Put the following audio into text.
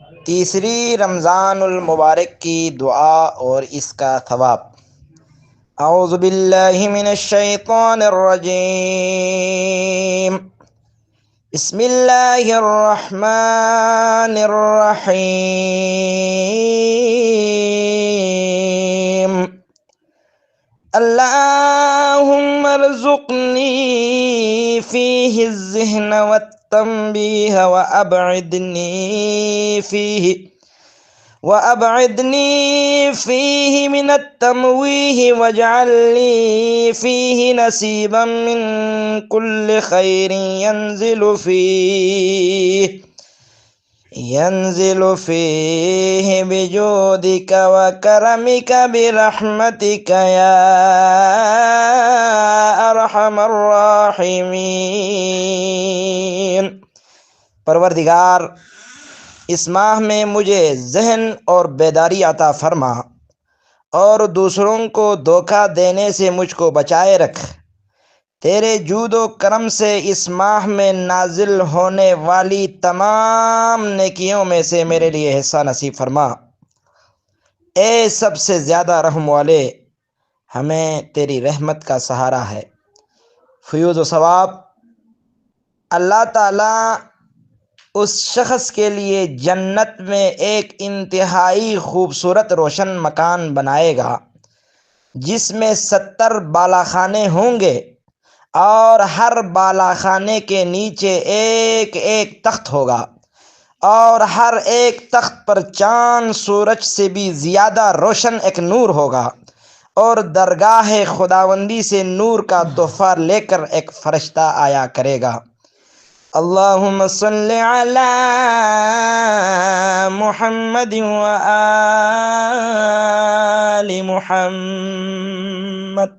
تیسری رمضان المبارک کی دعا اور اس کا ثواب۔ اعوذ باللہ من الشیطان الرجیم، بسم اللہ الرحمن الرحیم۔ اللہم ارزقنی فیہ الذہن والتنبیہ وأبعدني فيه من التمويه واجعل لي فيه نصيبا من كل خير ينزل فيه بجودك وكرمك برحمتك يا أرحم الراحمين۔ پروردگار، اس ماہ میں مجھے ذہن اور بیداری عطا فرما، اور دوسروں کو دھوکہ دینے سے مجھ کو بچائے رکھ۔ تیرے جود و کرم سے اس ماہ میں نازل ہونے والی تمام نیکیوں میں سے میرے لیے حصہ نصیب فرما۔ اے سب سے زیادہ رحم والے، ہمیں تیری رحمت کا سہارا ہے۔ فیوز و ثواب۔ اللہ تعالیٰ اس شخص کے لیے جنت میں ایک انتہائی خوبصورت روشن مکان بنائے گا جس میں 70 بالا خانے ہوں گے، اور ہر بالا خانے کے نیچے ایک ایک تخت ہوگا، اور ہر ایک تخت پر چاند سورج سے بھی زیادہ روشن ایک نور ہوگا، اور درگاہ خداوندی سے نور کا تحفہ لے کر ایک فرشتہ آیا کرے گا۔ اللہم صلی علی محمد و آل محمد۔